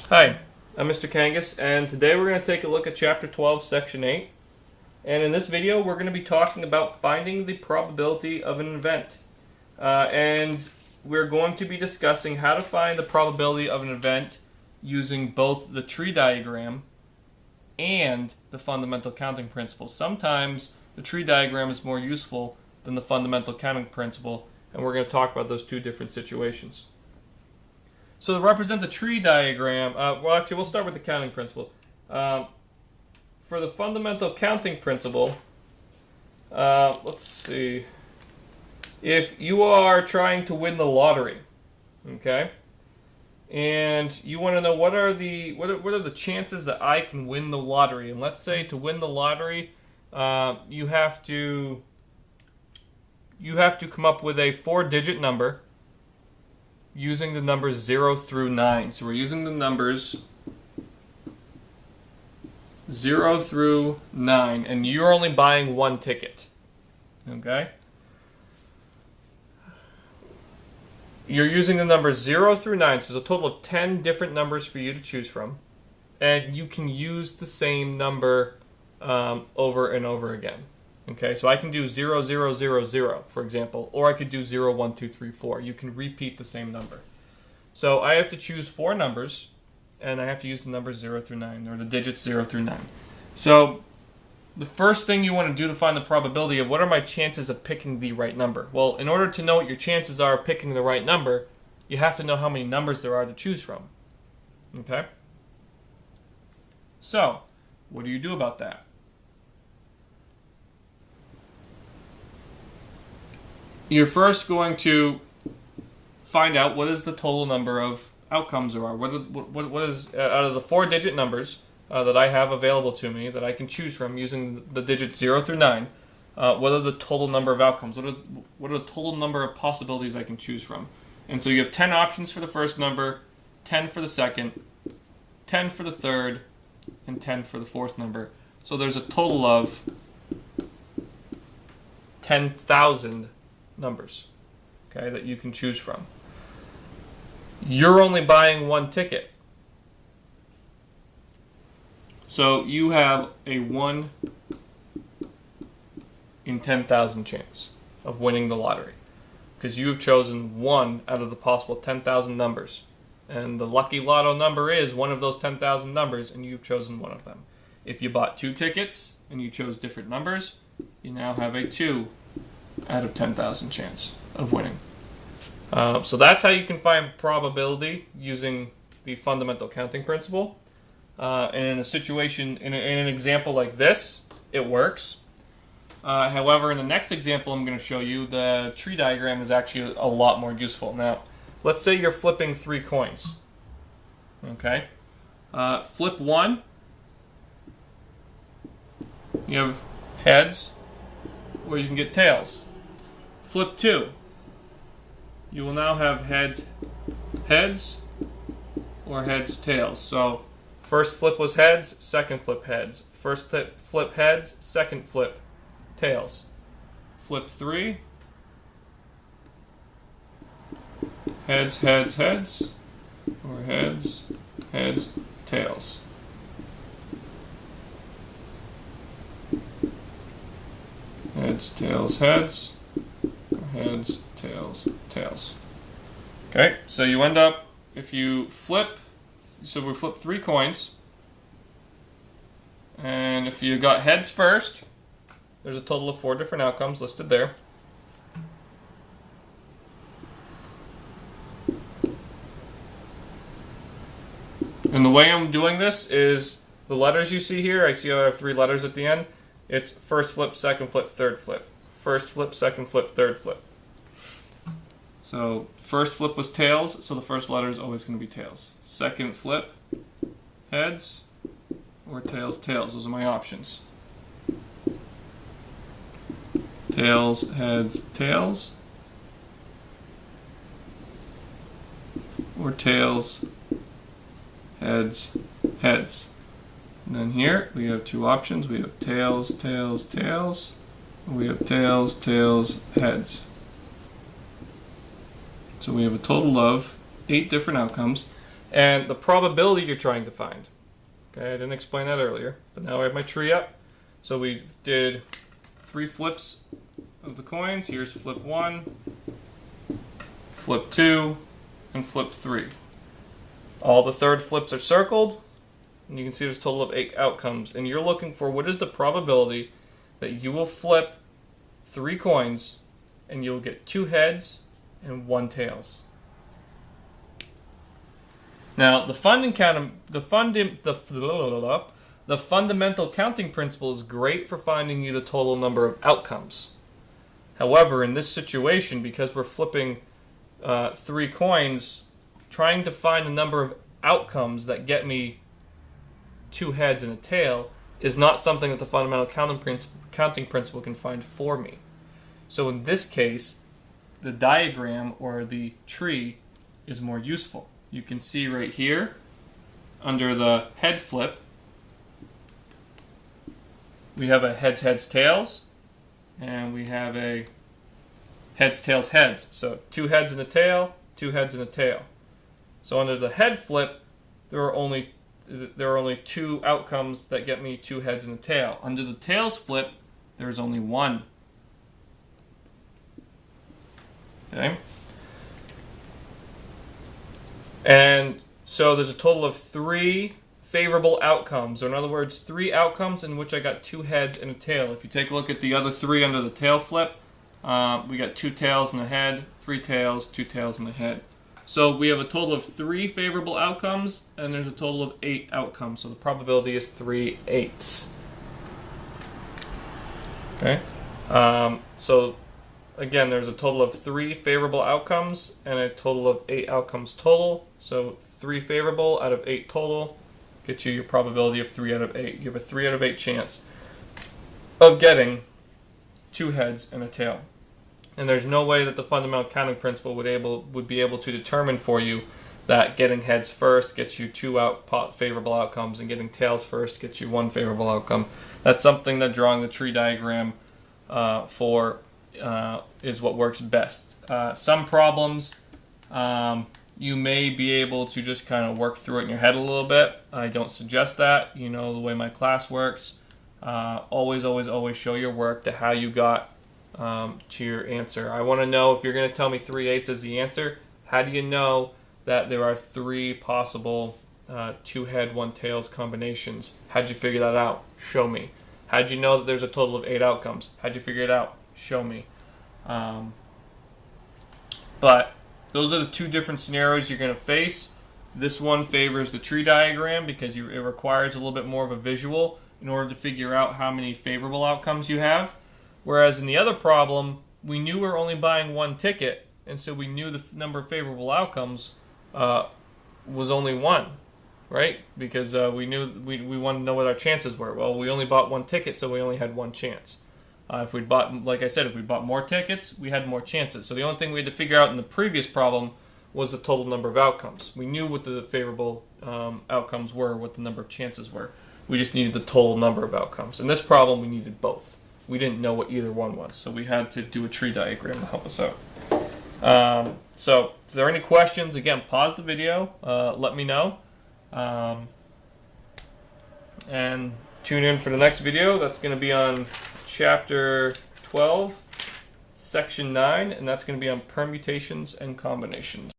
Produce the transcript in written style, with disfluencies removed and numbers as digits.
Hi, I'm Mr. Kangas, and today we're going to take a look at Chapter 12, Section 8. And in this video, we're going to be talking about finding the probability of an event. And we're going to be discussing how to find the probability of an event using both the tree diagram and the fundamental counting principle. Sometimes the tree diagram is more useful than the fundamental counting principle, and we're going to talk about those two different situations. So to represent the tree diagram, we'll start with the counting principle. For the fundamental counting principle, let's see. If you are trying to win the lottery, okay, and you want to know what are the chances that I can win the lottery, and let's say to win the lottery, you have to come up with a 4-digit number using the numbers 0 through 9. So we're using the numbers 0 through 9, and you're only buying one ticket. Okay? You're using the numbers 0 through 9, so there's a total of 10 different numbers for you to choose from, and you can use the same number over and over again. Okay, so I can do 0, 0, 0, 0, for example, or I could do 0, 1, 2, 3, 4. You can repeat the same number. So I have to choose 4 numbers, and I have to use the numbers 0 through 9, or the digits 0 through 9. So the first thing you want to do to find the probability of what are my chances of picking the right number? Well, in order to know what your chances are of picking the right number, you have to know how many numbers there are to choose from. Okay? So, what do you do about that? You're first going to find out what is the total number of outcomes there are. What is out of the 4-digit numbers that I have available to me that I can choose from using the digits 0 through 9? What are the total number of outcomes? What are the total number of possibilities I can choose from? And so you have 10 options for the first number, 10 for the second, 10 for the third, and 10 for the fourth number. So there's a total of 10,000 numbers, okay, that you can choose from. You're only buying one ticket. So you have a 1 in 10,000 chance of winning the lottery because you have chosen one out of the possible 10,000 numbers. And the lucky lotto number is one of those 10,000 numbers, and you've chosen one of them. If you bought 2 tickets and you chose different numbers, you now have a 2 out of 10,000 chance of winning. So that's how you can find probability using the fundamental counting principle. And in a situation, in an example like this, it works. However, in the next example I'm going to show you, the tree diagram is actually a lot more useful. Now, let's say you're flipping 3 coins. Okay? Flip 1. You have heads, or you can get tails. Flip 2. You will now have heads, or heads, tails. So first flip was heads, second flip heads. First flip heads, second flip tails. Flip 3. Heads, or heads, tails. Heads, tails, heads. Heads, tails, tails. Okay, so you end up, if you flip, so we flip 3 coins, and if you got heads first, there's a total of 4 different outcomes listed there. And the way I'm doing this is the letters you see here, I see I have 3 letters at the end. It's first flip, second flip, third flip. First flip, second flip, third flip. So first flip was tails, so the first letter is always going to be tails. Second flip, heads, or tails, tails. Those are my options. Tails, heads, tails. Or tails, heads, heads. And then here we have 2 options. We have tails, tails, tails. We have tails, tails, heads. So we have a total of 8 different outcomes. and the probability you're trying to find. Okay, I didn't explain that earlier, but now I have my tree up. So we did 3 flips of the coins. Here's flip 1, flip 2, and flip 3. All the third flips are circled, and you can see there's a total of 8 outcomes. And you're looking for what is the probability that you will flip 3 coins and you'll get 2 heads and 1 tails. Now, the fundamental counting principle is great for finding you the total number of outcomes. However, in this situation, because we're flipping 3 coins, trying to find the number of outcomes that get me 2 heads and a tail is not something that the fundamental counting principle can find for me. So in this case, the diagram or the tree is more useful. You can see right here, under the head flip, we have a heads, heads, tails, and we have a heads, tails, heads. So 2 heads and a tail, 2 heads and a tail. So under the head flip, there are only 2 outcomes that get me 2 heads and a tail. Under the tails flip, there's only 1. Okay? And so there's a total of 3 favorable outcomes, or in other words, 3 outcomes in which I got 2 heads and a tail. If you take a look at the other 3 under the tail flip, we got 2 tails and a head, 3 tails, 2 tails and a head. So we have a total of 3 favorable outcomes, and there's a total of 8 outcomes. So the probability is 3/8. Okay. So again, there's a total of 3 favorable outcomes and a total of 8 outcomes total. So 3 favorable out of 8 total gets you your probability of 3 out of 8. You have a 3 out of 8 chance of getting 2 heads and a tail. And there's no way that the fundamental counting principle would be able to determine for you that getting heads first gets you 2 favorable outcomes and getting tails first gets you 1 favorable outcome. That's something that drawing the tree diagram is what works best. Some problems you may be able to just kind of work through it in your head a little bit. I don't suggest that. You know the way my class works. Always, always, always show your work to how you got to your answer. I want to know if you're going to tell me 3/8 is the answer. How do you know that there are 3 possible 2 head, 1 tails combinations? How'd you figure that out? Show me. How'd you know that there's a total of 8 outcomes? How'd you figure it out? Show me. But those are the 2 different scenarios you're going to face. This one favors the tree diagram because it requires a little bit more of a visual in order to figure out how many favorable outcomes you have. Whereas in the other problem, we knew we were only buying 1 ticket, and so we knew the number of favorable outcomes was only 1, right? Because we knew we wanted to know what our chances were. Well, we only bought 1 ticket, so we only had 1 chance. If we bought, like I said, if we bought more tickets, we had more chances. So the only thing we had to figure out in the previous problem was the total number of outcomes. We knew what the favorable outcomes were, what the number of chances were. We just needed the total number of outcomes. In this problem, we needed both. We didn't know what either one was, so we had to do a tree diagram to help us out. So if there are any questions, again, pause the video, let me know, and tune in for the next video. That's going to be on Chapter 12, Section 9, and that's going to be on permutations and combinations.